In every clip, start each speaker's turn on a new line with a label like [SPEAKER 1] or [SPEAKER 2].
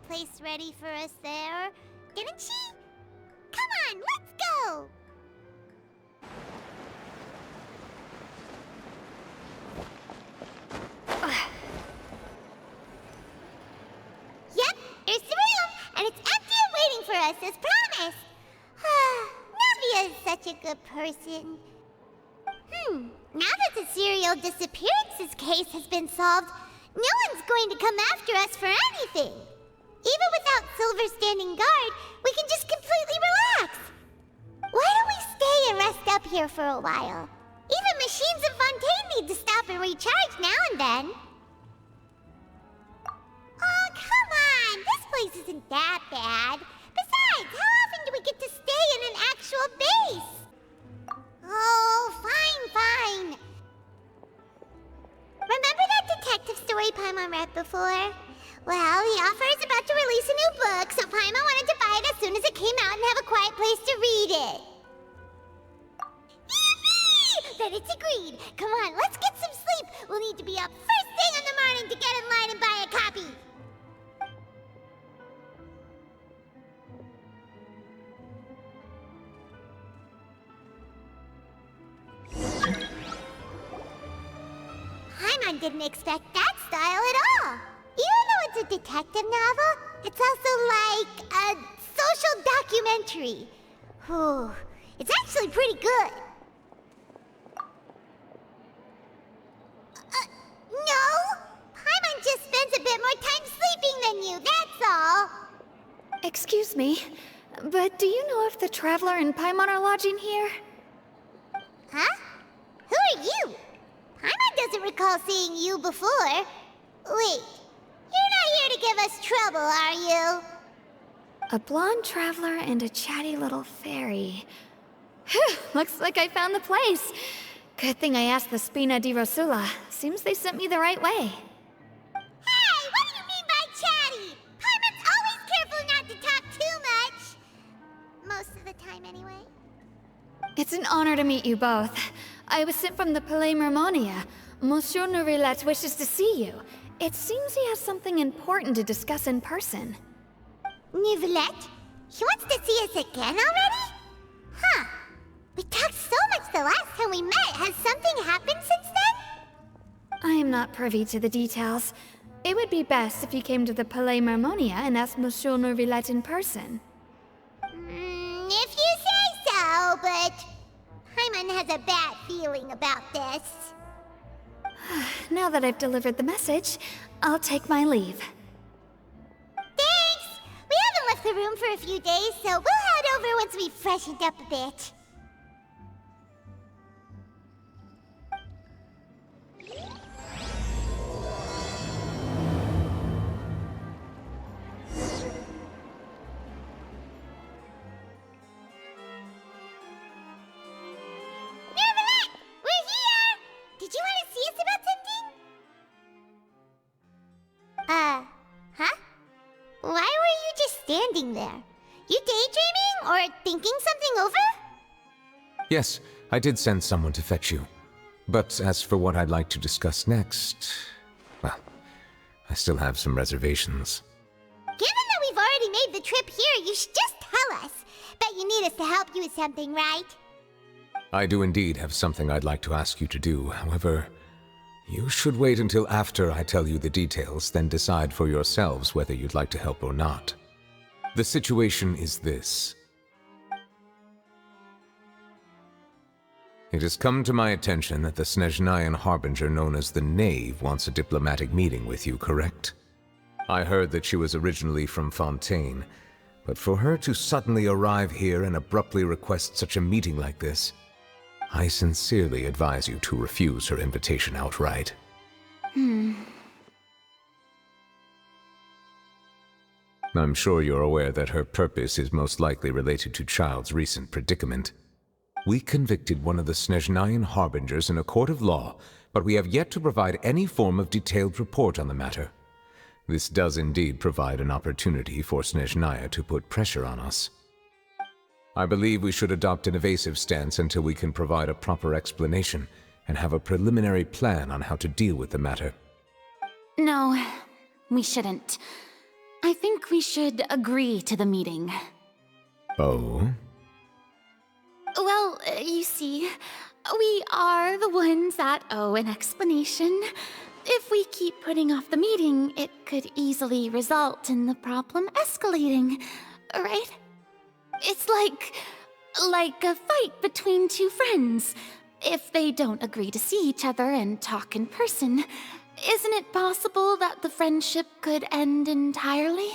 [SPEAKER 1] place ready for us there, didn't she? Come on, let's go! Yep, here's the room, and it's empty and waiting for us as promised. Navia is such a good person. Now that the serial disappearances case has been solved, no one's going to come after us for anything. Even without Silver standing guard, we can just completely relax. Why don't we stay and rest up here for a while? Even machines in Fontaine need to stop and recharge now and then. Oh, come on! This place isn't that bad. Besides, how often do we get to stay in an actual base? Oh, fine. Remember that detective story Paimon read before? Well, the author is about to release a new book, so Paimon wanted to buy it as soon as it came out and have a quiet place to read it. Yippee! Then it's agreed. Come on, let's get some sleep. We'll need to be up first thing in the morning to get in line and buy a copy. Paimon didn't expect that style at all. Even though it's a detective novel, it's also like a social documentary. Whew, it's actually pretty good. No! Paimon just spends a bit more time sleeping than you, that's all.
[SPEAKER 2] Excuse me, but do you know if the Traveler and Paimon are lodging here?
[SPEAKER 1] Huh? Who are you? Paimon doesn't recall seeing you before. Wait, you're not here to give us trouble, are you?
[SPEAKER 2] A blonde traveler and a chatty little fairy. Whew, looks like I found the place. Good thing I asked the Spina di Rosula. Seems they sent me the right way.
[SPEAKER 1] Hey, what do you mean by chatty? Paimon's always careful not to talk too much. Most of the time, anyway.
[SPEAKER 2] It's an honor to meet you both. I was sent from the Palais Mermonia. Monsieur Nourilette wishes to see you. It seems he has something important to discuss in person.
[SPEAKER 1] Nourilette? He wants to see us again already? Huh. We talked so much the last time we met. Has something happened since then?
[SPEAKER 2] I am not privy to the details. It would be best if you came to the Palais Mermonia and asked Monsieur Nourilette in person.
[SPEAKER 1] If you say so, but Paimon has a bad feeling about this.
[SPEAKER 2] Now that I've delivered the message, I'll take my leave.
[SPEAKER 1] Thanks! We haven't left the room for a few days, so we'll head over once we've freshened up a bit. Nourilette! We're here! Did you want to see us about something? Huh? Why were you just standing there? You daydreaming or thinking something over?
[SPEAKER 3] Yes, I did send someone to fetch you. But as for what I'd like to discuss next, well, I still have some reservations.
[SPEAKER 1] Given that we've already made the trip here, you should just tell us. Bet you need us to help you with something, right?
[SPEAKER 3] I do indeed have something I'd like to ask you to do. However, you should wait until after I tell you the details, then decide for yourselves whether you'd like to help or not. The situation is this. It has come to my attention that the Snezhnayan Harbinger known as the Knave wants a diplomatic meeting with you, correct? I heard that she was originally from Fontaine, but for her to suddenly arrive here and abruptly request such a meeting like this, I sincerely advise you to refuse her invitation outright. I'm sure you're aware that her purpose is most likely related to Child's recent predicament. We convicted one of the Snezhnayan Harbingers in a court of law, but we have yet to provide any form of detailed report on the matter. This does indeed provide an opportunity for Snezhnaya to put pressure on us. I believe we should adopt an evasive stance until we can provide a proper explanation and have a preliminary plan on how to deal with the matter.
[SPEAKER 4] No, we shouldn't. I I think we should agree to the meeting.
[SPEAKER 3] Oh?
[SPEAKER 4] Well, you see, we are the ones that owe an explanation. If we keep putting off the meeting, it could easily result in the problem escalating, right? It's like a fight between two friends. If they don't agree to see each other and talk in person, isn't it possible that the friendship could end entirely?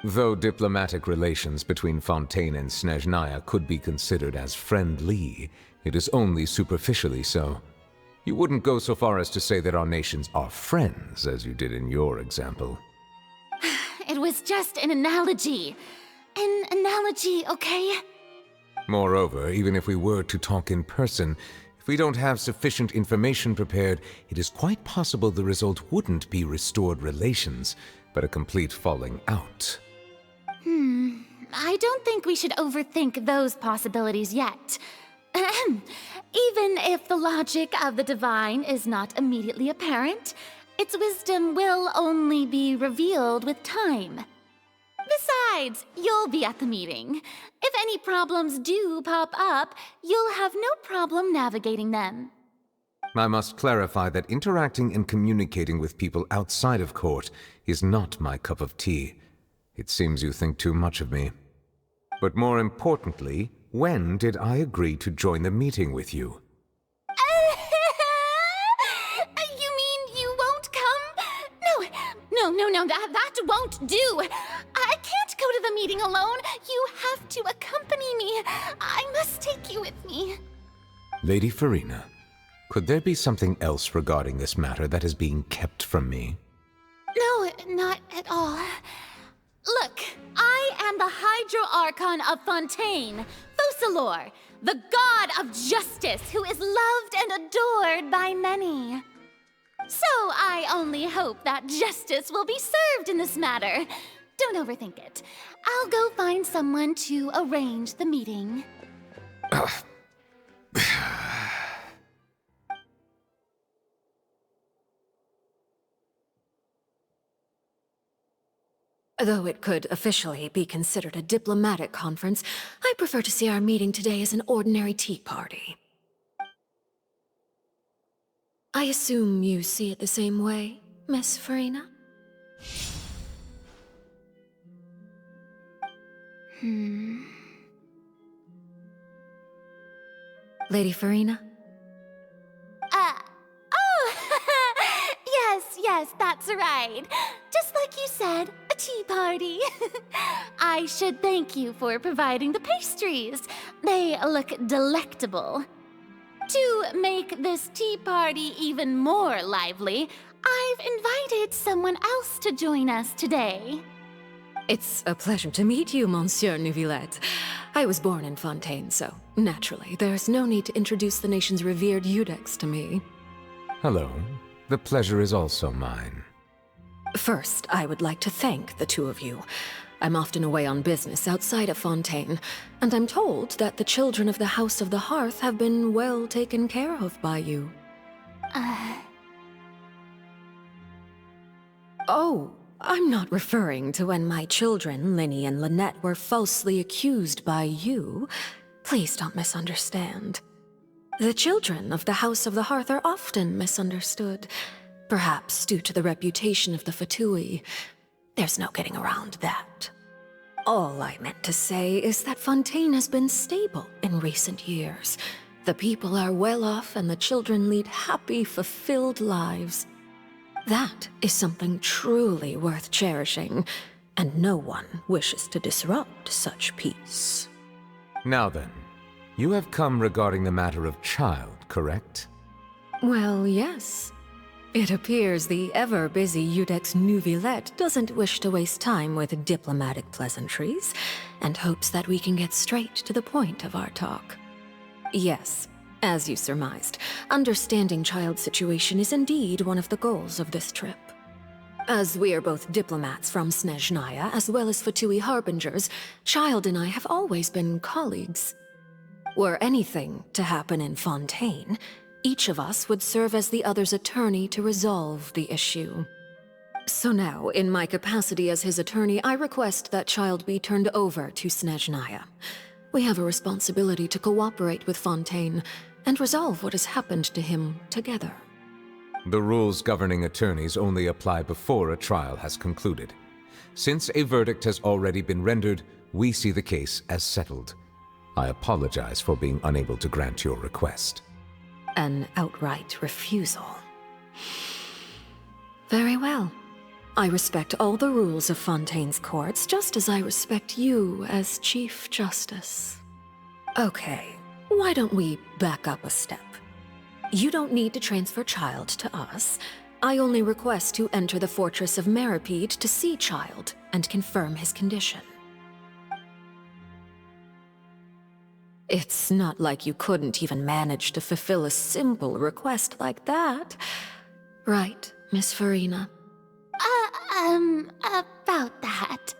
[SPEAKER 3] Though diplomatic relations between Fontaine and Snezhnaya could be considered as friendly, it is only superficially so. You wouldn't go so far as to say that our nations are friends, as you did in your example.
[SPEAKER 4] It was just an analogy. An analogy, okay?
[SPEAKER 3] Moreover, even if we were to talk in person, if we don't have sufficient information prepared, it is quite possible the result wouldn't be restored relations, but a complete falling out.
[SPEAKER 4] I don't think we should overthink those possibilities yet. Even if the logic of the divine is not immediately apparent, its wisdom will only be revealed with time. Besides, you'll be at the meeting. If any problems do pop up, you'll have no problem navigating them.
[SPEAKER 3] I must clarify that interacting and communicating with people outside of court is not my cup of tea. It seems you think too much of me. But more importantly, when did I agree to join the meeting with you?
[SPEAKER 4] You mean you won't come? No, that won't do. I can't go to the meeting alone. You have to accompany me. I must take you with me.
[SPEAKER 3] Lady Farina, could there be something else regarding this matter that is being kept from me?
[SPEAKER 4] No, not at all. Look, I am the Hydro-Archon of Fontaine, Focalor, the god of justice who is loved and adored by many. So I only hope that justice will be served in this matter. Don't overthink it. I'll go find someone to arrange the meeting.
[SPEAKER 5] Though it could officially be considered a diplomatic conference, I prefer to see our meeting today as an ordinary tea party. I assume you see it the same way, Miss Farina? Lady Farina?
[SPEAKER 4] Yes, that's right. Just like you said, a tea party. I should thank you for providing the pastries. They look delectable. To make this tea party even more lively, I've invited someone else to join us today.
[SPEAKER 5] It's a pleasure to meet you, Monsieur Neuvillette. I was born in Fontaine, so naturally, there's no need to introduce the nation's revered Eudex to me.
[SPEAKER 3] Hello. The pleasure is also mine.
[SPEAKER 5] First, I would like to thank the two of you. I'm often away on business outside of Fontaine, and I'm told that the children of the House of the Hearth have been well taken care of by you. Oh, I'm not referring to when my children, Linny and Lynette, were falsely accused by you. Please don't misunderstand. The children of the House of the Hearth are often misunderstood, perhaps due to the reputation of the Fatui. There's no getting around that. All I meant to say is that Fontaine has been stable in recent years. The people are well off and the children lead happy, fulfilled lives. That is something truly worth cherishing, and no one wishes to disrupt such peace.
[SPEAKER 3] Now then, you have come regarding the matter of child, correct?
[SPEAKER 5] Well, yes. It appears the ever-busy Eudex Neuvillette doesn't wish to waste time with diplomatic pleasantries, and hopes that we can get straight to the point of our talk. Yes, as you surmised, understanding child's situation is indeed one of the goals of this trip. As we are both diplomats from Snezhnaya, as well as Fatui harbingers, Child and I have always been colleagues. Were anything to happen in Fontaine, each of us would serve as the other's attorney to resolve the issue. So now, in my capacity as his attorney, I request that child be turned over to Snezhnaya. We have a responsibility to cooperate with Fontaine and resolve what has happened to him together.
[SPEAKER 3] The rules governing attorneys only apply before a trial has concluded. Since a verdict has already been rendered, we see the case as settled. I apologize for being unable to grant your request.
[SPEAKER 5] An outright refusal. Very well. I respect all the rules of Fontaine's courts, just as I respect you as Chief Justice. Okay, why don't we back up a step? You don't need to transfer Child to us. I only request to enter the Fortress of Meripede to see Child and confirm his condition. It's not like you couldn't even manage to fulfill a simple request like that. Right, Miss Farina?
[SPEAKER 4] About that.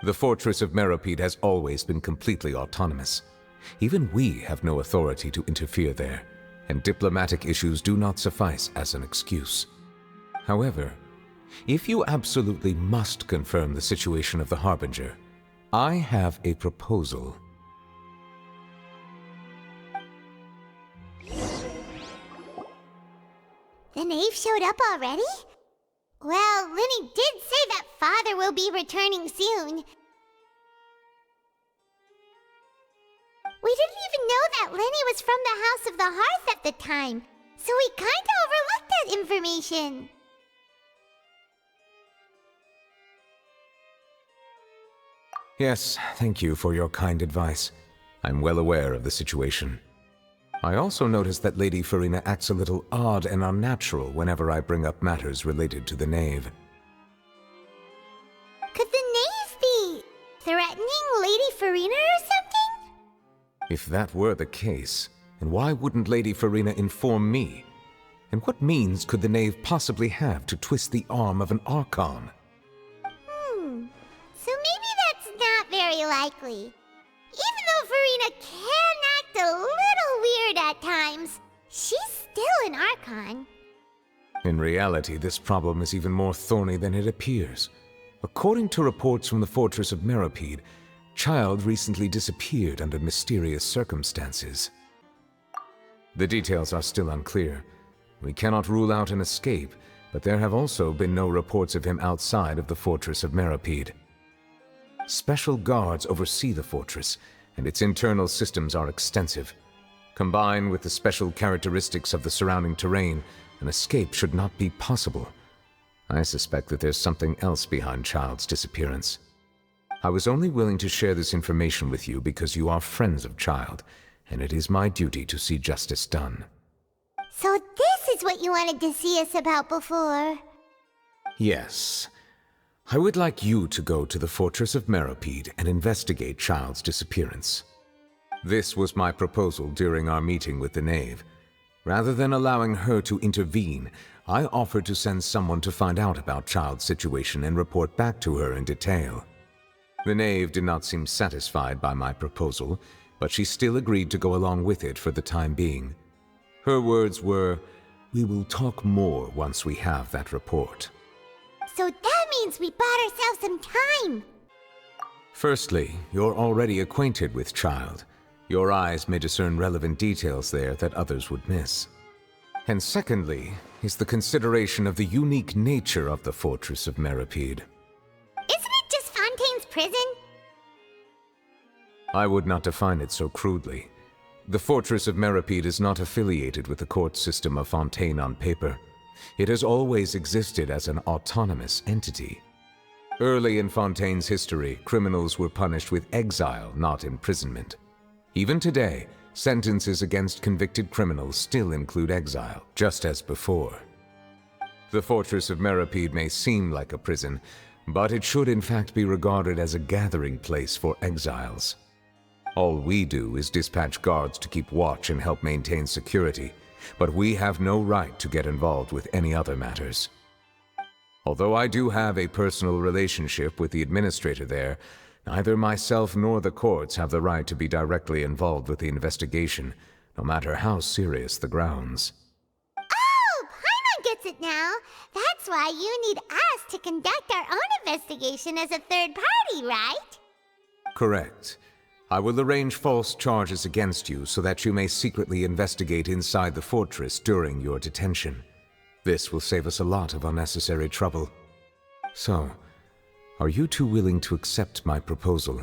[SPEAKER 3] The Fortress of Meripede has always been completely autonomous. Even we have no authority to interfere there, and diplomatic issues do not suffice as an excuse. However, if you absolutely must confirm the situation of the Harbinger, I have a proposal.
[SPEAKER 1] The knave showed up already? Well, Linny did say that Father will be returning soon. We didn't even know that Lenny was from the House of the Hearth at the time, so we kinda overlooked that information.
[SPEAKER 3] Yes, thank you for your kind advice. I'm well aware of the situation. I also noticed that Lady Farina acts a little odd and unnatural whenever I bring up matters related to the knave.
[SPEAKER 1] Could the knave be threatening Lady Farina or something?
[SPEAKER 3] If that were the case, then why wouldn't Lady Farina inform me? And what means could the knave possibly have to twist the arm of an Archon?
[SPEAKER 1] So maybe that's not very likely. Even though Farina can act a little weird at times, she's still an Archon.
[SPEAKER 3] In reality, this problem is even more thorny than it appears. According to reports from the Fortress of Meripede, Child recently disappeared under mysterious circumstances. The details are still unclear. We cannot rule out an escape, but there have also been no reports of him outside of the Fortress of Meripede. Special guards oversee the fortress, and its internal systems are extensive. Combined with the special characteristics of the surrounding terrain, an escape should not be possible. I suspect that there's something else behind Child's disappearance. I was only willing to share this information with you because you are friends of Child, and it is my duty to see justice done.
[SPEAKER 1] So this is what you wanted to see us about before.
[SPEAKER 3] Yes. I would like you to go to the Fortress of Meripede and investigate Child's disappearance. This was my proposal during our meeting with the knave. Rather than allowing her to intervene, I offered to send someone to find out about Child's situation and report back to her in detail. The knave did not seem satisfied by my proposal, but she still agreed to go along with it for the time being. Her words were, "We will talk more once we have that report."
[SPEAKER 1] So that means we bought ourselves some time.
[SPEAKER 3] Firstly, you're already acquainted with Child. Your eyes may discern relevant details there that others would miss. And secondly, is the consideration of the unique nature of the Fortress of Meripede.
[SPEAKER 1] Isn't it just Fontaine's prison?
[SPEAKER 3] I would not define it so crudely. The Fortress of Meripede is not affiliated with the court system of Fontaine on paper. It has always existed as an autonomous entity. Early in Fontaine's history, criminals were punished with exile, not imprisonment. Even today, sentences against convicted criminals still include exile, just as before. The Fortress of Meripede may seem like a prison, but it should in fact be regarded as a gathering place for exiles. All we do is dispatch guards to keep watch and help maintain security, but we have no right to get involved with any other matters. Although I do have a personal relationship with the administrator there, neither myself nor the courts have the right to be directly involved with the investigation, no matter how serious the grounds.
[SPEAKER 1] Oh, puts it now. That's why you need us to conduct our own investigation as a third party, right?
[SPEAKER 3] Correct. I will arrange false charges against you so that you may secretly investigate inside the fortress during your detention. This will save us a lot of unnecessary trouble. So, are you two willing to accept my proposal?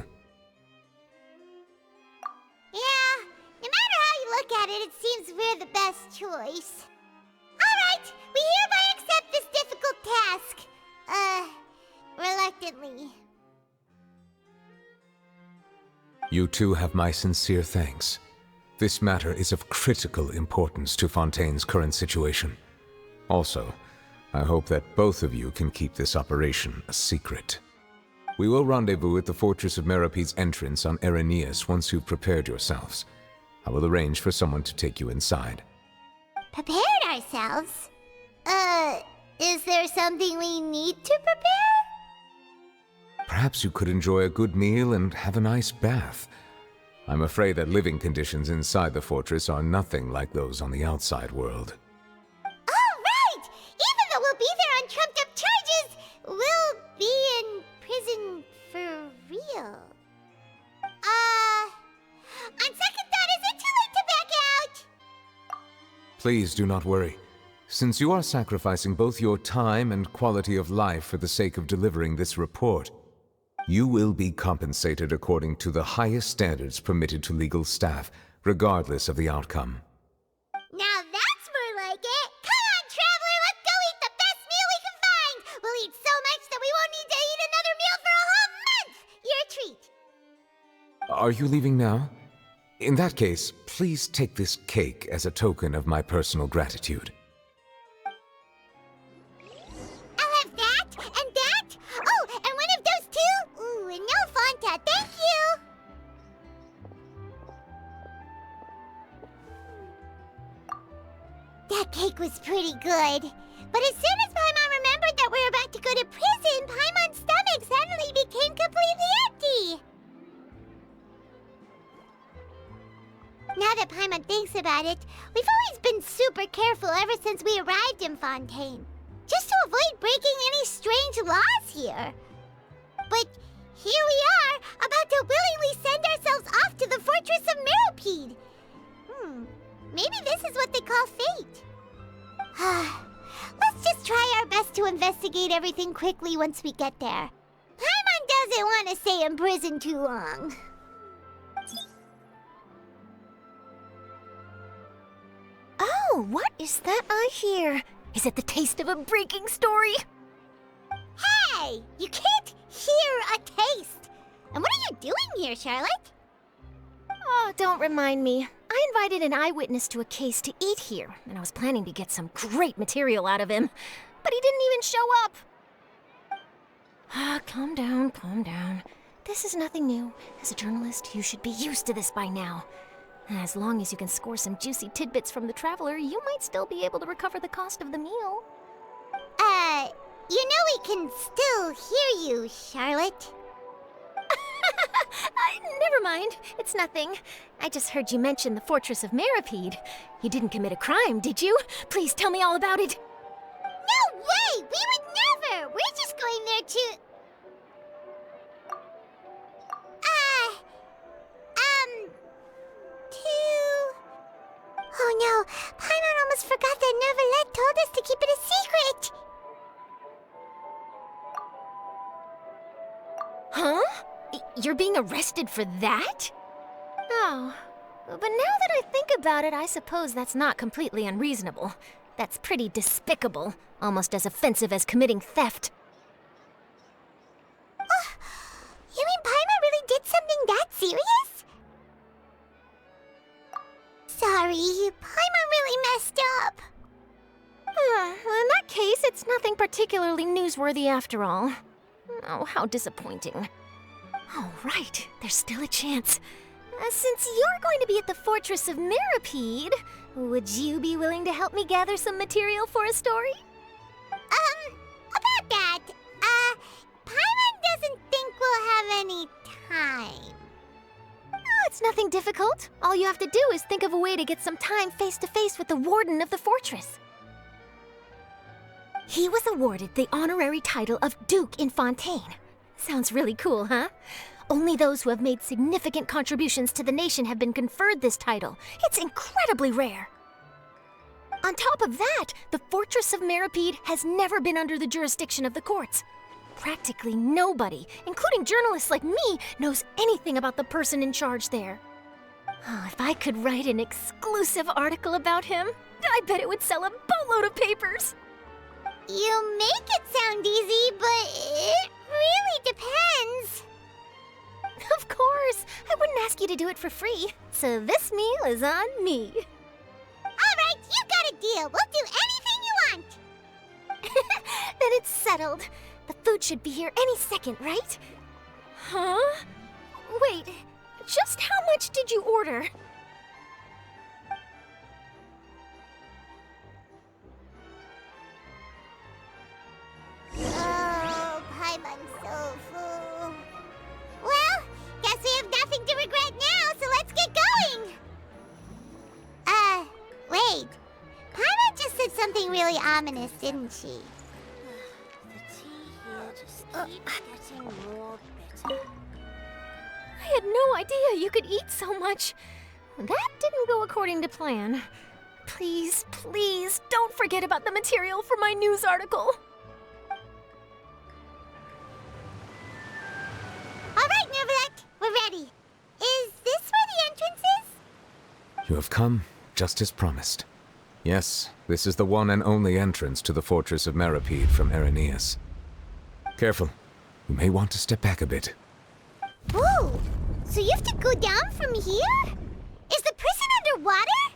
[SPEAKER 1] Yeah, no matter how you look at it, it seems we're the best choice. Alright, we hereby accept this difficult task. Reluctantly.
[SPEAKER 3] You two have my sincere thanks. This matter is of critical importance to Fontaine's current situation. Also, I hope that both of you can keep this operation a secret. We will rendezvous at the Fortress of Meropede's entrance on Erinius once you've prepared yourselves. I will arrange for someone to take you inside.
[SPEAKER 1] Prepared ourselves? Is there something we need to prepare?
[SPEAKER 3] Perhaps you could enjoy a good meal and have a nice bath. I'm afraid that living conditions inside the fortress are nothing like those on the outside world.
[SPEAKER 1] Oh, right! Even though we'll be there on trumped-up charges, we'll be in prison for real. On second thought, is it too late to back out?
[SPEAKER 3] Please do not worry. Since you are sacrificing both your time and quality of life for the sake of delivering this report, you will be compensated according to the highest standards permitted to legal staff, regardless of the outcome.
[SPEAKER 1] Now that's more like it! Come on, traveler, let's go eat the best meal we can find! We'll eat so much that we won't need to eat another meal for a whole month! You're a treat!
[SPEAKER 3] Are you leaving now? In that case, please take this cake as a token of my personal gratitude.
[SPEAKER 1] I'll have that, and that! Oh, and one of those two! Ooh, and no Fanta, thank you! That cake was pretty good. But as soon as Paimon remembered that we were about to go to prison, Paimon's stomach suddenly became completely empty! Now that Paimon thinks about it, we've always been super careful ever since we arrived in Fontaine. Just to avoid breaking any strange laws here. But here we are, about to willingly send ourselves off to the Fortress of Meropede. Maybe this is what they call fate. Let's just try our best to investigate everything quickly once we get there. Paimon doesn't want to stay in prison too long.
[SPEAKER 6] Oh, what is that I hear? Is it the taste of a breaking story?
[SPEAKER 1] Hey! You can't hear a taste! And what are you doing here, Charlotte?
[SPEAKER 6] Oh, don't remind me. I invited an eyewitness to a case to eat here, and I was planning to get some great material out of him. But he didn't even show up. Ah, calm down, calm down. This is nothing new. As a journalist, you should be used to this by now. As long as you can score some juicy tidbits from the traveler, you might still be able to recover the cost of the meal.
[SPEAKER 1] You know we can still hear you, Charlotte.
[SPEAKER 6] Never mind. It's nothing. I just heard you mention the Fortress of Meropede. You didn't commit a crime, did you? Please tell me all about it.
[SPEAKER 1] No way! We would never! We're just going there to... Oh no, Paimon almost forgot that Neverlet told us to keep it a secret!
[SPEAKER 6] Huh? You're being arrested for that? Oh, but now that I think about it, I suppose that's not completely unreasonable. That's pretty despicable, almost as offensive as committing theft.
[SPEAKER 1] You mean Paimon really did something that serious? Sorry, Paimon really messed up.
[SPEAKER 6] Well, in that case, it's nothing particularly newsworthy after all. Oh, how disappointing. Oh, right, there's still a chance. Since you're going to be at the Fortress of Meropede, would you be willing to help me gather some material for a story?
[SPEAKER 1] About that, Paimon doesn't think we'll have any time.
[SPEAKER 6] Oh, it's nothing difficult. All you have to do is think of a way to get some time face-to-face with the warden of the fortress. He was awarded the honorary title of Duke in Fontaine. Sounds really cool, huh? Only those who have made significant contributions to the nation have been conferred this title. It's incredibly rare. On top of that, the Fortress of Meripede has never been under the jurisdiction of the courts. Practically nobody, including journalists like me, knows anything about the person in charge there. Oh, if I could write an exclusive article about him, I bet it would sell a boatload of papers.
[SPEAKER 1] You make it sound easy, but it really depends.
[SPEAKER 6] Of course, I wouldn't ask you to do it for free, so this meal is on me.
[SPEAKER 1] All right, you got a deal. We'll do anything you want.
[SPEAKER 6] Then it's settled. The food should be here any second, right? Huh? Wait, just how much did you order?
[SPEAKER 1] Oh, Paimon's so full. Well, guess we have nothing to regret now, so let's get going. Wait. Paimon just said something really ominous, didn't she?
[SPEAKER 6] The tea here just keeps getting more bitter. I had no idea you could eat so much. That didn't go according to plan. Please, please, don't forget about the material for my news article.
[SPEAKER 1] All right, Nervalek, we're ready. Is this where the entrance is?
[SPEAKER 3] You have come, just as promised. Yes, this is the one and only entrance to the Fortress of Meripede from Irenaeus. Careful. You may want to step back a bit.
[SPEAKER 1] Ooh, so you have to go down from here? Is the prison underwater?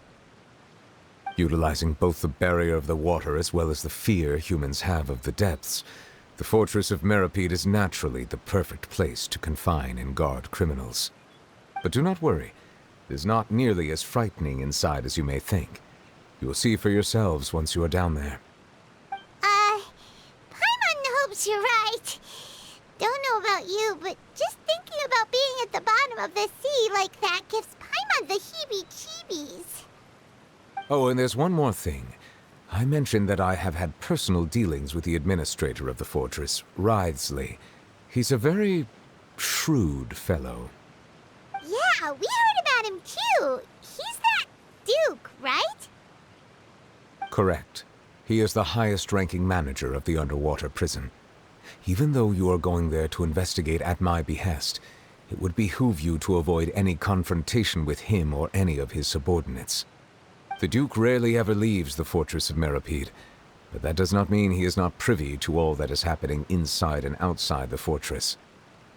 [SPEAKER 3] Utilizing both the barrier of the water as well as the fear humans have of the depths, the Fortress of Meripede is naturally the perfect place to confine and guard criminals. But do not worry. It is not nearly as frightening inside as you may think. You will see for yourselves once you are down there.
[SPEAKER 1] Paimon hopes you're right. Don't know about you, but just thinking about being at the bottom of the sea like that gives Paimon the heebie-jeebies.
[SPEAKER 3] Oh, and there's one more thing. I mentioned that I have had personal dealings with the administrator of the fortress, Wriothesley. He's a very shrewd fellow.
[SPEAKER 1] Yeah, we heard about him too. He's that Duke, right?
[SPEAKER 3] Correct. He is the highest-ranking manager of the underwater prison. Even though you are going there to investigate at my behest, it would behoove you to avoid any confrontation with him or any of his subordinates. The Duke rarely ever leaves the Fortress of Meripede, but that does not mean he is not privy to all that is happening inside and outside the fortress.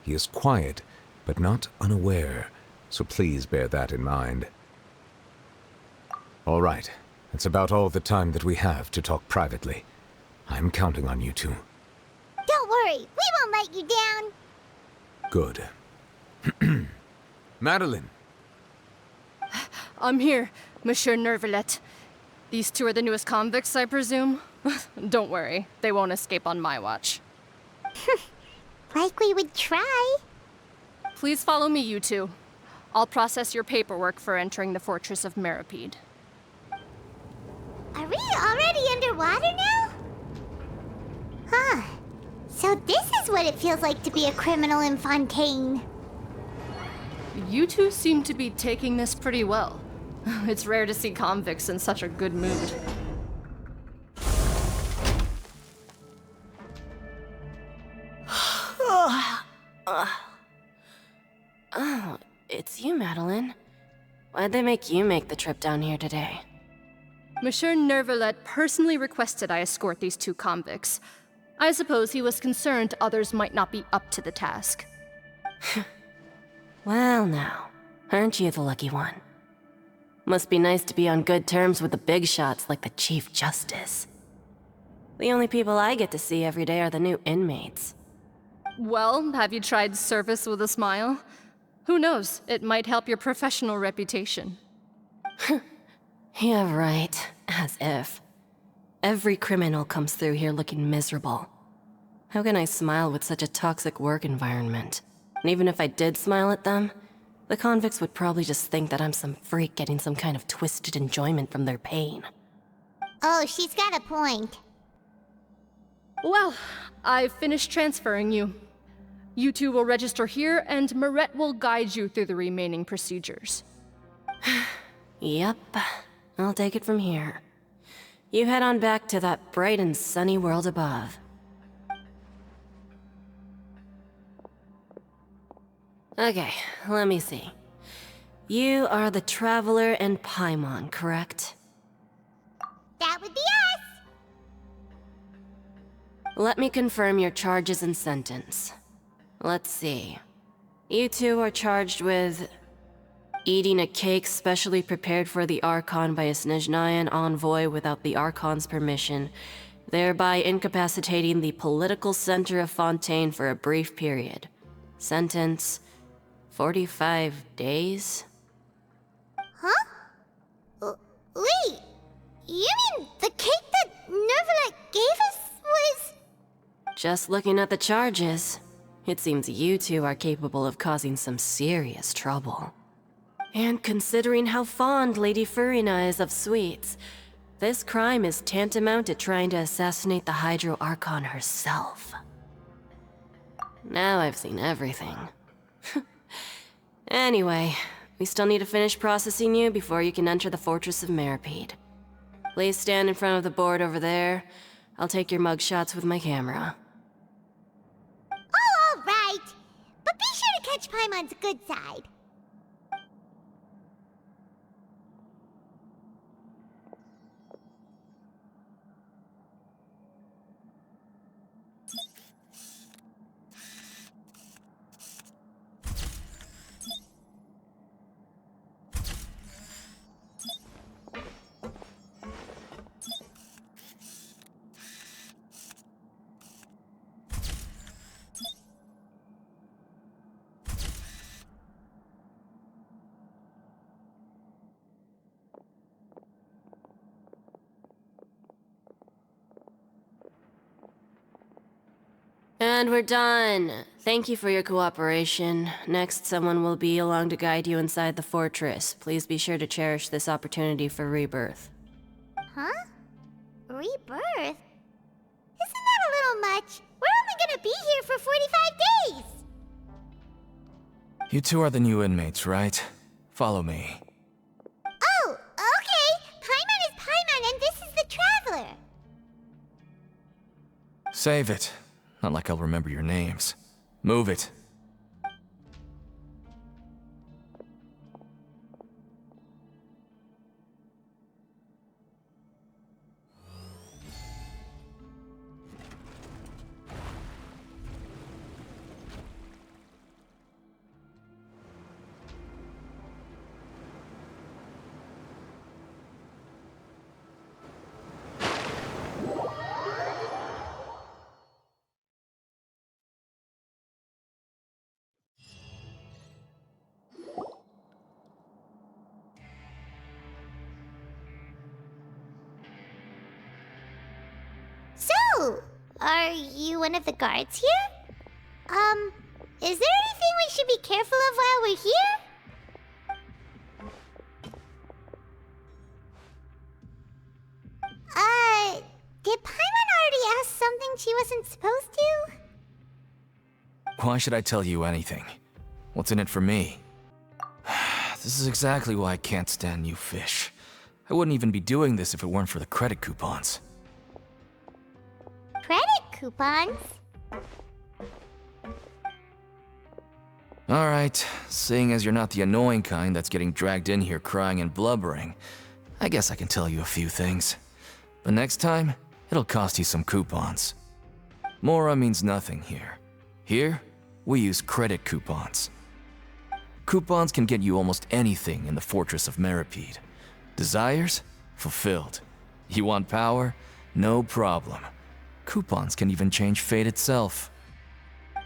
[SPEAKER 3] He is quiet, but not unaware, so please bear that in mind. All right, that's about all the time that we have to talk privately. I'm counting on you two.
[SPEAKER 1] Don't worry, we won't let you down.
[SPEAKER 3] Good. Madeline!
[SPEAKER 7] I'm here, Monsieur Nervalet. These two are the newest convicts, I presume? Don't worry, they won't escape on my watch.
[SPEAKER 1] Like we would try.
[SPEAKER 7] Please follow me, you two. I'll process your paperwork for entering the Fortress of Meripede.
[SPEAKER 1] Are we already underwater now? Huh. So this is what it feels like to be a criminal in Fontaine.
[SPEAKER 7] You two seem to be taking this pretty well. It's rare to see convicts in such a good mood.
[SPEAKER 8] Oh, it's you, Madeline. Why'd they make you make the trip down here today?
[SPEAKER 7] Monsieur Nervalet personally requested I escort these two convicts. I suppose he was concerned others might not be up to the task.
[SPEAKER 8] Well now, aren't you the lucky one? Must be nice to be on good terms with the big shots like the Chief Justice. The only people I get to see every day are the new inmates.
[SPEAKER 7] Well, have you tried service with a smile? Who knows, it might help your professional reputation.
[SPEAKER 8] Yeah, right. As if. Every criminal comes through here looking miserable. How can I smile with such a toxic work environment? And even if I did smile at them, the convicts would probably just think that I'm some freak getting some kind of twisted enjoyment from their pain.
[SPEAKER 1] Oh, she's got a point.
[SPEAKER 7] Well, I've finished transferring you. You two will register here, and Marette will guide you through the remaining procedures.
[SPEAKER 8] Yep, I'll take it from here. You head on back to that bright and sunny world above. Okay, let me see. You are the Traveler and Paimon, correct?
[SPEAKER 1] That would be us!
[SPEAKER 8] Let me confirm your charges and sentence. Let's see. You two are charged with eating a cake specially prepared for the Archon by a Snezhnayan envoy without the Archon's permission, thereby incapacitating the political center of Fontaine for a brief period. Sentence: 45 days?
[SPEAKER 1] Huh? Wait, you mean the cake that Nervalet gave us was...
[SPEAKER 8] Just looking at the charges, it seems you two are capable of causing some serious trouble. And considering how fond Lady Furina is of sweets, this crime is tantamount to trying to assassinate the Hydro Archon herself. Now I've seen everything. Anyway, we still need to finish processing you before you can enter the Fortress of Meripede. Please stand in front of the board over there. I'll take your mugshots with my camera.
[SPEAKER 1] Oh, all right. But be sure to catch Paimon's good side.
[SPEAKER 8] And we're done. Thank you for your cooperation. Next, someone will be along to guide you inside the fortress. Please be sure to cherish this opportunity for rebirth.
[SPEAKER 1] Huh? Rebirth? Isn't that a little much? We're only gonna be here for 45 days!
[SPEAKER 9] You two are the new inmates, right? Follow me.
[SPEAKER 1] Oh, okay! Paimon is Paimon and this is the Traveler!
[SPEAKER 9] Save it. Not like I'll remember your names. Move it.
[SPEAKER 1] So, are you one of the guards here? Is there anything we should be careful of while we're here? Did Paimon already ask something she wasn't supposed to?
[SPEAKER 9] Why should I tell you anything? What's in it for me? This is exactly why I can't stand you fish. I wouldn't even be doing this if it weren't for the credit coupons.
[SPEAKER 1] Credit coupons?
[SPEAKER 9] Alright, seeing as you're not the annoying kind that's getting dragged in here crying and blubbering, I guess I can tell you a few things. But next time, it'll cost you some coupons. Mora means nothing here. Here, we use credit coupons. Coupons can get you almost anything in the Fortress of Meripede. Desires? Fulfilled. You want power? No problem. Coupons can even change fate itself.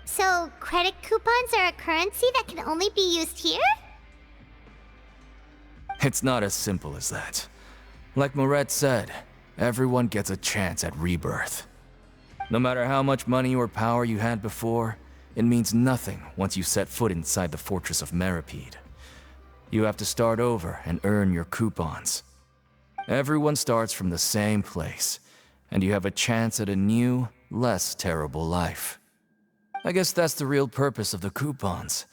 [SPEAKER 1] So, credit coupons are a currency that can only be used here?
[SPEAKER 9] It's not as simple as that. Like Marette said, everyone gets a chance at rebirth. No matter how much money or power you had before, it means nothing once you set foot inside the Fortress of Meripede. You have to start over and earn your coupons. Everyone starts from the same place, and you have a chance at a new, less terrible life. I guess that's the real purpose of the coupons.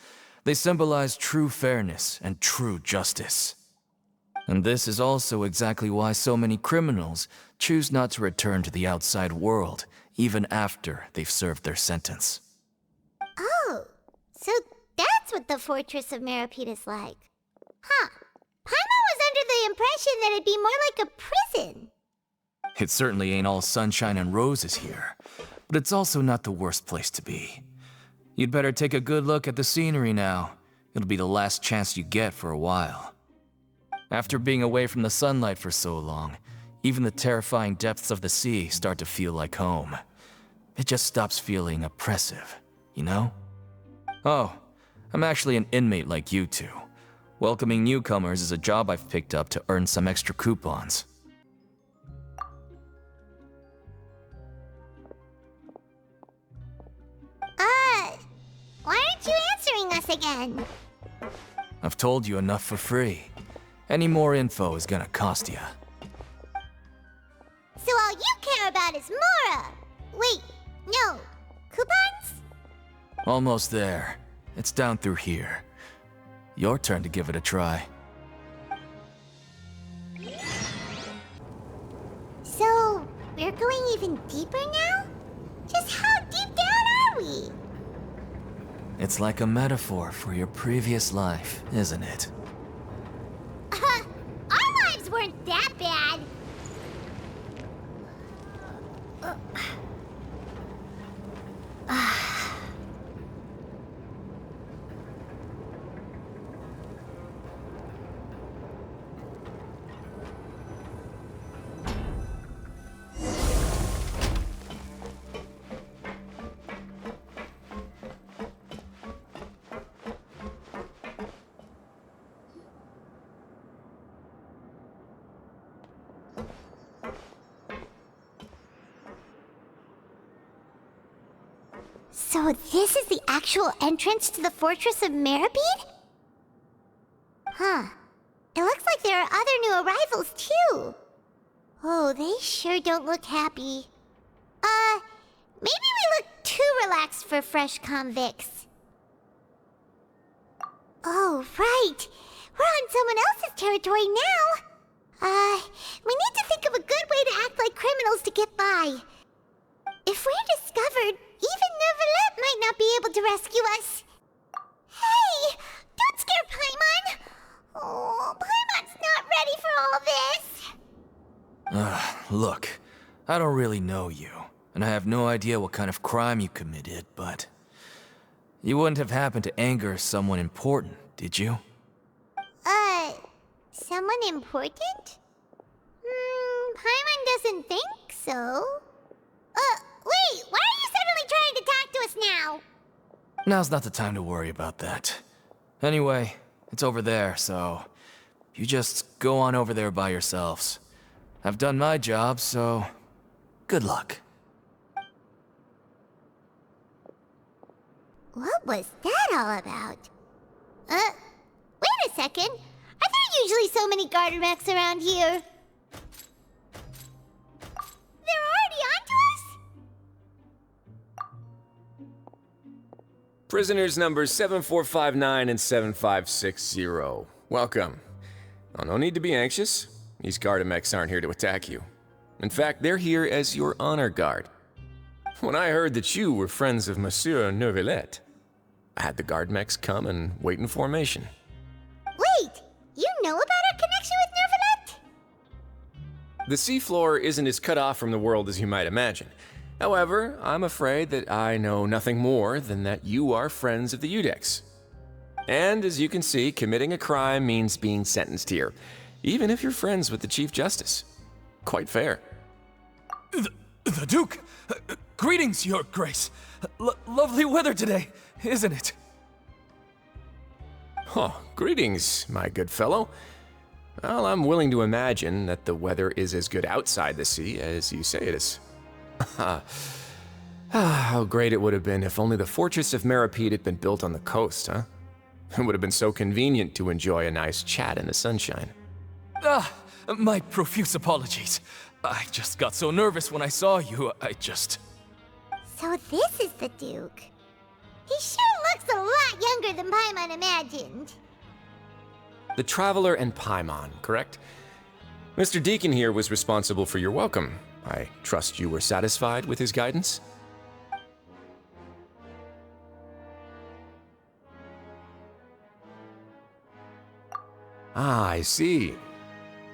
[SPEAKER 9] They symbolize true fairness and true justice. And this is also exactly why so many criminals choose not to return to the outside world, even after they've served their sentence.
[SPEAKER 1] Oh, so that's what the Fortress of Meripede is like. Huh. Paimon was under the impression that it'd be more like a prison.
[SPEAKER 9] It certainly ain't all sunshine and roses here, but it's also not the worst place to be. You'd better take a good look at the scenery now. It'll be the last chance you get for a while. After being away from the sunlight for so long, even the terrifying depths of the sea start to feel like home. It just stops feeling oppressive, you know? Oh, I'm actually an inmate like you two. Welcoming newcomers is a job I've picked up to earn some extra coupons.
[SPEAKER 1] Why aren't you answering us again?
[SPEAKER 9] I've told you enough for free. Any more info is gonna cost you.
[SPEAKER 1] So all you care about is Mora! Wait, no. Coupons?
[SPEAKER 9] Almost there. It's down through here. Your turn to give it a try.
[SPEAKER 1] So, we're going even deeper now? Just how deep down are we?
[SPEAKER 9] It's like a metaphor for your previous life, isn't it?
[SPEAKER 1] Our lives weren't that bad. So this is the actual entrance to the Fortress of Meripede? Huh. It looks like there are other new arrivals, too. Oh, they sure don't look happy. Maybe we look too relaxed for fresh convicts. Oh, right. We're on someone else's territory now. We need to think of a good way to act like criminals to get by. If we're discovered, even Neuvillette might not be able to rescue us. Hey! Don't scare Paimon! Oh, Paimon's not ready for all this!
[SPEAKER 9] Look, I don't really know you, and I have no idea what kind of crime you committed, but... You wouldn't have happened to anger someone important, did you?
[SPEAKER 1] Someone important? Paimon doesn't think so. Wait, why are you suddenly trying to talk to us now?
[SPEAKER 9] Now's not the time to worry about that. Anyway, it's over there, so... You just go on over there by yourselves. I've done my job, so... Good luck.
[SPEAKER 1] What was that all about? Wait a second. Are there usually so many garter mechs around here? They're already onto us?
[SPEAKER 10] Prisoners numbers 7459 and 7560. Welcome. Oh, no need to be anxious. These Gardamex aren't here to attack you. In fact, they're here as your honor guard. When I heard that you were friends of Monsieur Neuvillette, I had the Gardamex come and wait in formation.
[SPEAKER 1] Wait, you know about our connection with Neuvillette?
[SPEAKER 10] The seafloor isn't as cut off from the world as you might imagine. However, I'm afraid that I know nothing more than that you are friends of the Udex. And as you can see, committing a crime means being sentenced here, even if you're friends with the Chief Justice. Quite fair.
[SPEAKER 9] The Duke! Greetings, Your Grace! Lovely weather today, isn't it?
[SPEAKER 10] Oh, greetings, my good fellow. Well, I'm willing to imagine that the weather is as good outside the sea as you say it is. How great it would have been if only the Fortress of Meripede had been built on the coast, huh? It would have been so convenient to enjoy a nice chat in the sunshine.
[SPEAKER 9] My profuse apologies. I just got so nervous when I saw you,
[SPEAKER 1] So this is the Duke. He sure looks a lot younger than Paimon imagined.
[SPEAKER 10] The Traveler and Paimon, correct? Mr. Deacon here was responsible for your welcome. I trust you were satisfied with his guidance? Ah, I see.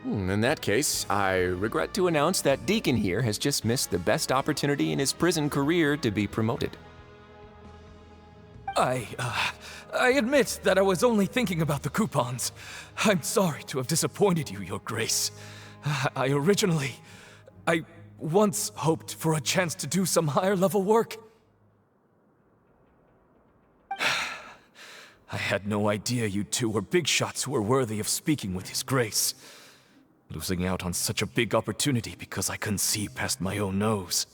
[SPEAKER 10] In that case, I regret to announce that Deacon here has just missed the best opportunity in his prison career to be promoted.
[SPEAKER 11] I admit that I was only thinking about the coupons. I'm sorry to have disappointed you, Your Grace. I once hoped for a chance to do some higher-level work. I had no idea you two were big shots who were worthy of speaking with His Grace. Losing out on such a big opportunity because I couldn't see past my own nose.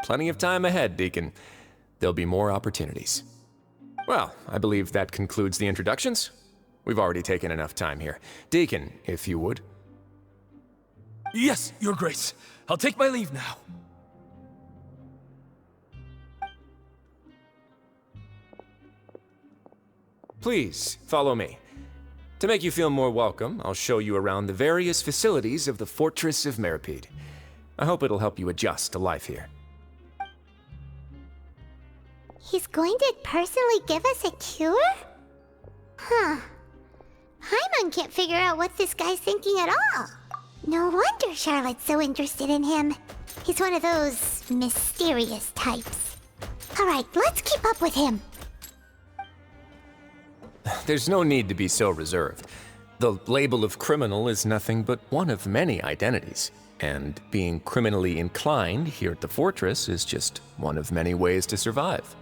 [SPEAKER 10] Plenty of time ahead, Deacon. There'll be more opportunities. Well, I believe that concludes the introductions. We've already taken enough time here. Deacon, if you would.
[SPEAKER 11] Yes, Your Grace. I'll take my leave now.
[SPEAKER 10] Please, follow me. To make you feel more welcome, I'll show you around the various facilities of the Fortress of Meripede. I hope it'll help you adjust to life here.
[SPEAKER 1] He's going to personally give us a cure? Huh. Paimon can't figure out what this guy's thinking at all. No wonder Charlotte's so interested in him. He's one of those mysterious types. Alright, let's keep up with him.
[SPEAKER 10] There's no need to be so reserved. The label of criminal is nothing but one of many identities. And being criminally inclined here at the Fortress is just one of many ways to survive.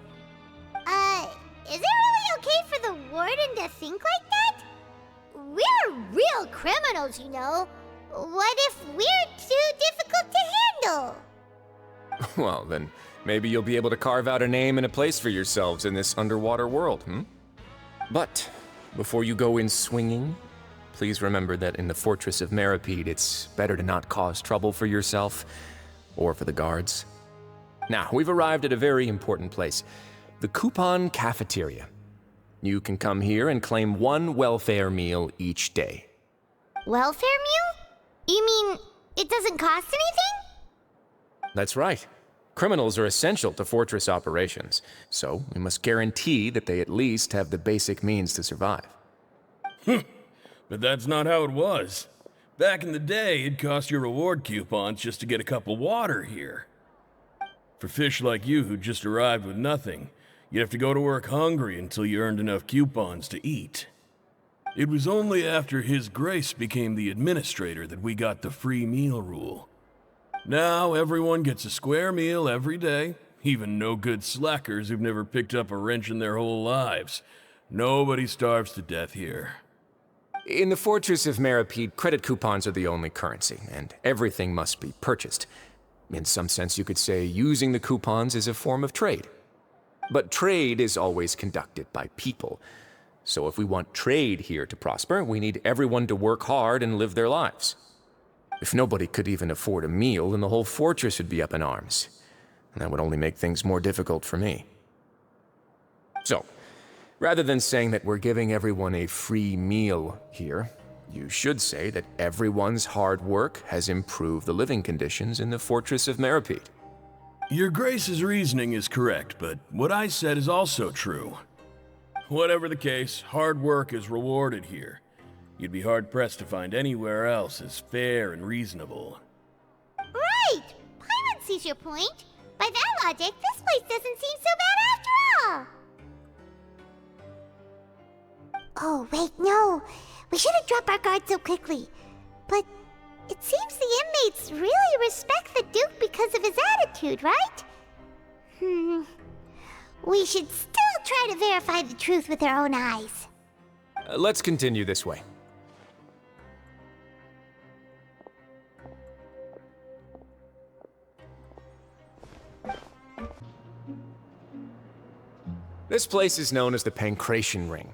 [SPEAKER 1] Is it really okay for the Warden to think like that? We're real criminals, you know. What if we're too difficult to handle?
[SPEAKER 10] Well, then maybe you'll be able to carve out a name and a place for yourselves in this underwater world, But before you go in swinging, please remember that in the Fortress of Meripede, it's better to not cause trouble for yourself or for the guards. Now, we've arrived at a very important place, the Coupon Cafeteria. You can come here and claim one welfare meal each day.
[SPEAKER 1] Welfare meal? You mean it doesn't cost anything?
[SPEAKER 10] That's right. Criminals are essential to Fortress operations, so we must guarantee that they at least have the basic means to survive.
[SPEAKER 12] But that's not how it was. Back in the day, it cost your reward coupons just to get a cup of water here. For fish like you who just arrived with nothing, you'd have to go to work hungry until you earned enough coupons to eat. It was only after His Grace became the administrator that we got the free meal rule. Now everyone gets a square meal every day, even no-good slackers who've never picked up a wrench in their whole lives. Nobody starves to death here.
[SPEAKER 10] In the Fortress of Meripede, credit coupons are the only currency, and everything must be purchased. In some sense, you could say using the coupons is a form of trade. But trade is always conducted by people. So if we want trade here to prosper, we need everyone to work hard and live their lives. If nobody could even afford a meal, then the whole fortress would be up in arms. And that would only make things more difficult for me. So, rather than saying that we're giving everyone a free meal here, you should say that everyone's hard work has improved the living conditions in the Fortress of Meripede.
[SPEAKER 12] Your Grace's reasoning is correct, but what I said is also true. Whatever the case, hard work is rewarded here. You'd be hard-pressed to find anywhere else as fair and reasonable.
[SPEAKER 1] Right! Paimon sees your point. By that logic, this place doesn't seem so bad after all. Oh, wait, no. We shouldn't drop our guard so quickly. But it seems the inmates really respect the Duke because of his attitude, right? We should still try to verify the truth with our own eyes.
[SPEAKER 10] Let's continue this way. This place is known as the Pancration Ring.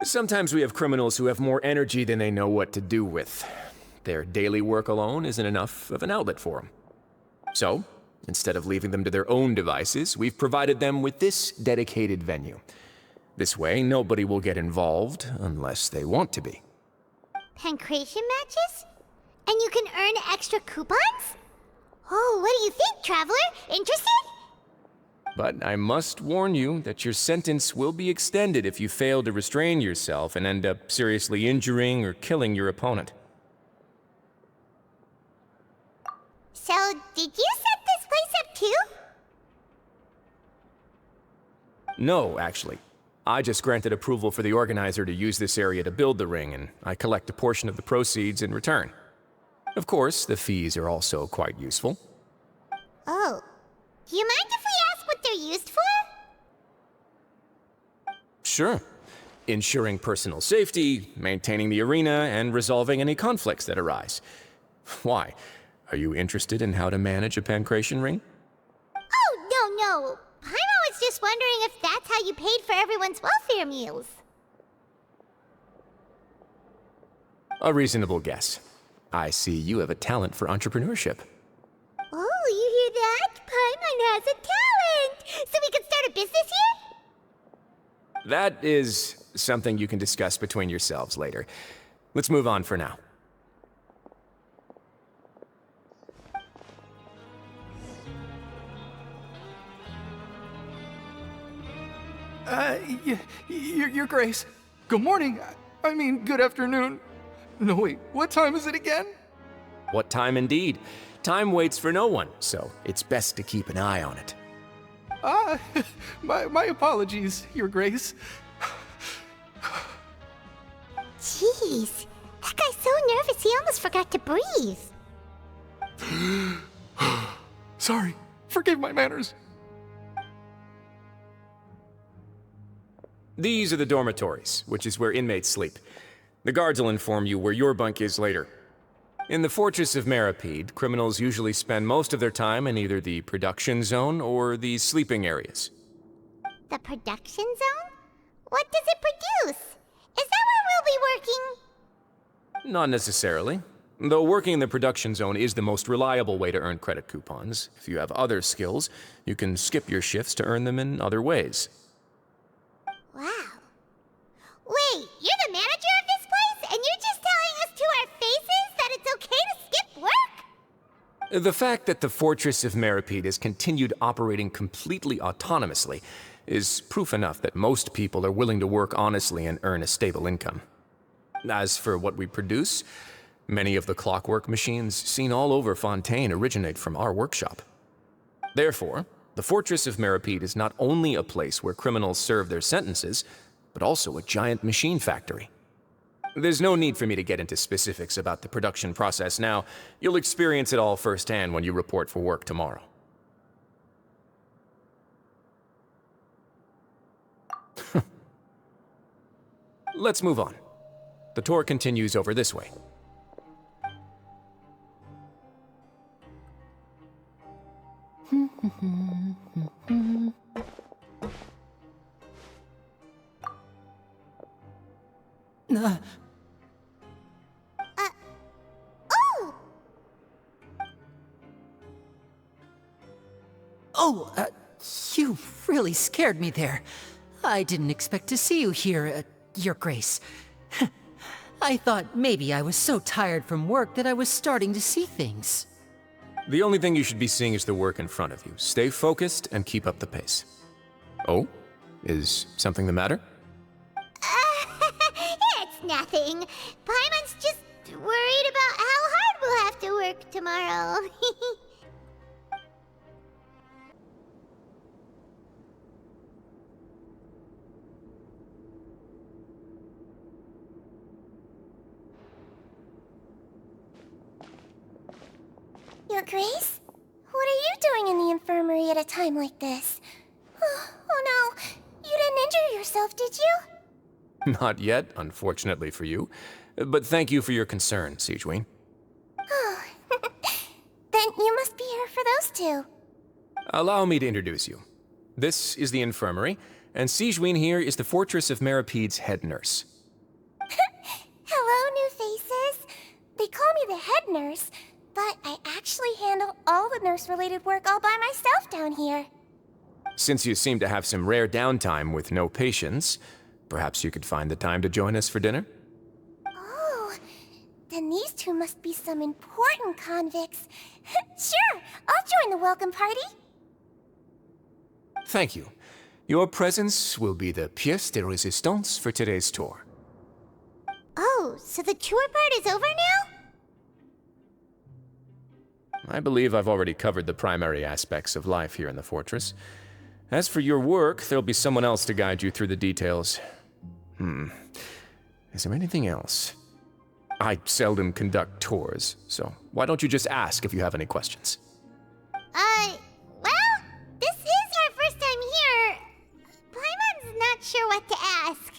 [SPEAKER 10] Sometimes we have criminals who have more energy than they know what to do with. Their daily work alone isn't enough of an outlet for them. So, Instead of leaving them to their own devices, we've provided them with this dedicated venue. This way, nobody will get involved unless they want to be.
[SPEAKER 1] Pancration matches? And you can earn extra coupons? Oh, what do you think, Traveler? Interested?
[SPEAKER 10] But I must warn you that your sentence will be extended if you fail to restrain yourself and end up seriously injuring or killing your opponent.
[SPEAKER 1] So, did you set this place up too?
[SPEAKER 10] No, actually. I just granted approval for the organizer to use this area to build the ring, and I collect a portion of the proceeds in return. Of course, the fees are also quite useful.
[SPEAKER 1] Oh. Do you mind if we ask what they're used for?
[SPEAKER 10] Sure. Ensuring personal safety, maintaining the arena, and resolving any conflicts that arise. Why? Are you interested in how to manage a pancration ring?
[SPEAKER 1] Oh, no. Paimon was just wondering if that's how you paid for everyone's welfare meals.
[SPEAKER 10] A reasonable guess. I see you have a talent for entrepreneurship.
[SPEAKER 1] Oh, you hear that? Paimon has a talent! So we can start a business here?
[SPEAKER 10] That is something you can discuss between yourselves later. Let's move on for now.
[SPEAKER 13] Your Grace. Good morning. I mean, good afternoon. No, wait, what time is it again?
[SPEAKER 10] What time indeed? Time waits for no one, so it's best to keep an eye on it.
[SPEAKER 13] My apologies, Your Grace.
[SPEAKER 1] Jeez, that guy's so nervous he almost forgot to breathe.
[SPEAKER 13] Sorry, forgive my manners.
[SPEAKER 10] These are the dormitories, which is where inmates sleep. The guards will inform you where your bunk is later. In the Fortress of Meripede, criminals usually spend most of their time in either the production zone or the sleeping areas.
[SPEAKER 1] The production zone? What does it produce? Is that where we'll be working?
[SPEAKER 10] Not necessarily. Though working in the production zone is the most reliable way to earn credit coupons. If you have other skills, you can skip your shifts to earn them in other ways.
[SPEAKER 1] Wow. Wait, you're the manager of this place, and you're just telling us to our faces that it's okay to skip work?
[SPEAKER 10] The fact that the Fortress of Meripede has continued operating completely autonomously is proof enough that most people are willing to work honestly and earn a stable income. As for what we produce, many of the clockwork machines seen all over Fontaine originate from our workshop. Therefore, the Fortress of Meripede is not only a place where criminals serve their sentences, but also a giant machine factory. There's no need for me to get into specifics about the production process now. You'll experience it all firsthand when you report for work tomorrow. Let's move on. The tour continues over this way.
[SPEAKER 14] You really scared me there. I didn't expect to see you here, Your Grace. I thought maybe I was so tired from work that I was starting to see things.
[SPEAKER 10] The only thing you should be seeing is the work in front of you. Stay focused and keep up the pace. Oh? Is something the matter?
[SPEAKER 1] It's nothing. Paimon's just worried about how hard we'll have to work tomorrow. Your Grace? What are you doing in the infirmary at a time like this? Oh no, you didn't injure yourself, did you?
[SPEAKER 10] Not yet, unfortunately for you. But thank you for your concern, Sigewin.
[SPEAKER 1] Oh, then you must be here for those two.
[SPEAKER 10] Allow me to introduce you. This is the infirmary, and Sigewin here is the Fortress of Meripede's head nurse.
[SPEAKER 1] Hello, new faces. They call me the head nurse, but I actually handle all
[SPEAKER 6] the nurse-related work all by myself down here.
[SPEAKER 10] Since you seem to have some rare downtime with no patients, perhaps you could find the time to join us for dinner?
[SPEAKER 1] Oh, then these two must be some important convicts. Sure, I'll join the welcome party.
[SPEAKER 10] Thank you. Your presence will be the pièce de résistance for today's tour.
[SPEAKER 1] Oh, so the tour part is over now?
[SPEAKER 10] I believe I've already covered the primary aspects of life here in the fortress. As for your work, there'll be someone else to guide you through the details. Is there anything else? I seldom conduct tours, so why don't you just ask if you have any questions?
[SPEAKER 1] Well, this is our first time here. Paimon's not sure what to ask.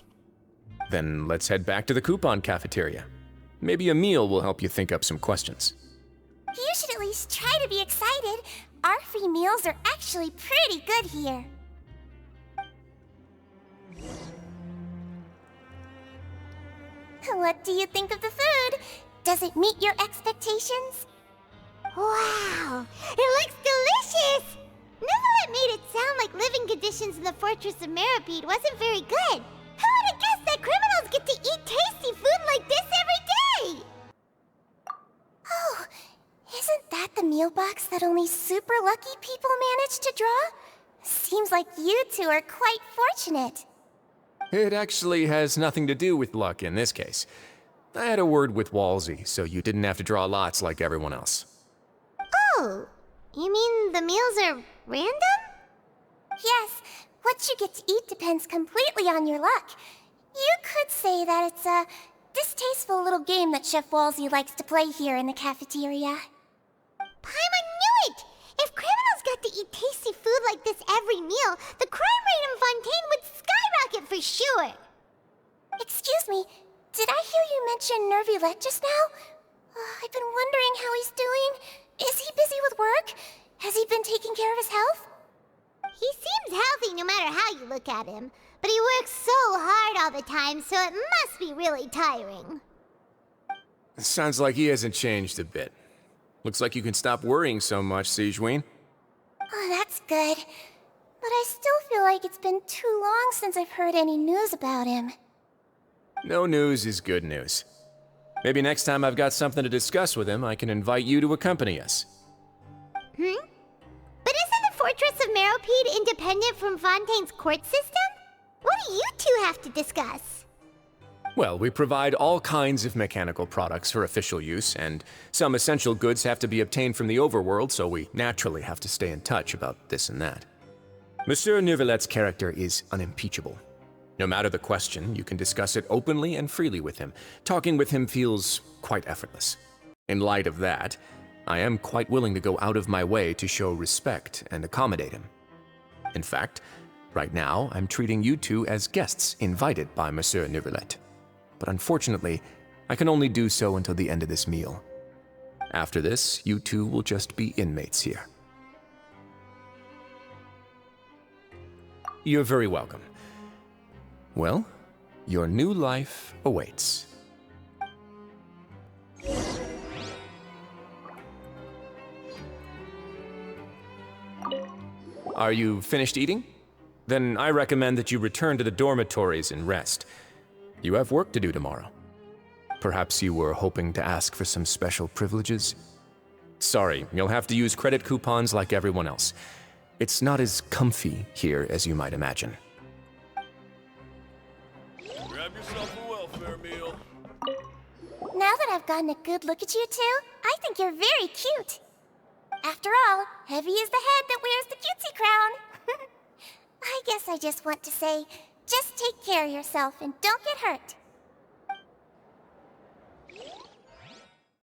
[SPEAKER 10] Then let's head back to the coupon cafeteria. Maybe a meal will help you think up some questions.
[SPEAKER 1] You should at least try to be excited. Our free meals are actually pretty good here. What do you think of the food? Does it meet your expectations? Wow, it looks delicious! Neverlet made it sound like living conditions in the Fortress of Meripede wasn't very good. Who would have guessed that criminals get to eat tasty food like this every day? Oh, isn't that the meal box that only super lucky people manage to draw? Seems like you two are quite fortunate.
[SPEAKER 10] It actually has nothing to do with luck in this case. I had a word with Walsey, so you didn't have to draw lots like everyone else.
[SPEAKER 1] Oh, you mean the meals are random? Yes, what you get to eat depends completely on your luck. You could say that it's a distasteful little game that Chef Walsey likes to play here in the cafeteria. Paimon knew it! If criminals got to eat tasty food like this every meal, the crime rate in Fontaine would skyrocket for sure! Excuse me, did I hear you mention Nervulette just now? I've been wondering how he's doing. Is he busy with work? Has he been taking care of his health? He seems healthy no matter how you look at him, but he works so hard all the time, so it must be really tiring.
[SPEAKER 10] Sounds like he hasn't changed a bit. Looks like you can stop worrying so much, Sigewinne.
[SPEAKER 1] Oh, that's good. But I still feel like it's been too long since I've heard any news about him.
[SPEAKER 10] No news is good news. Maybe next time I've got something to discuss with him, I can invite you to accompany us.
[SPEAKER 1] But isn't the Fortress of Meropide independent from Fontaine's court system? What do you two have to discuss?
[SPEAKER 10] Well, we provide all kinds of mechanical products for official use, and some essential goods have to be obtained from the overworld, so we naturally have to stay in touch about this and that. Monsieur Nervulet's character is unimpeachable. No matter the question, you can discuss it openly and freely with him. Talking with him feels quite effortless. In light of that, I am quite willing to go out of my way to show respect and accommodate him. In fact, right now, I'm treating you two as guests invited by Monsieur Nervulet. But unfortunately, I can only do so until the end of this meal. After this, you two will just be inmates here. You're very welcome. Well, your new life awaits. Are you finished eating? Then I recommend that you return to the dormitories and rest. You have work to do tomorrow. Perhaps you were hoping to ask for some special privileges? Sorry, you'll have to use credit coupons like everyone else. It's not as comfy here as you might imagine.
[SPEAKER 12] Grab yourself a welfare meal.
[SPEAKER 1] Now that I've gotten a good look at you two, I think you're very cute. After all, heavy is the head that wears the cutesy crown. I guess I just want to say, just take care of yourself and don't get hurt.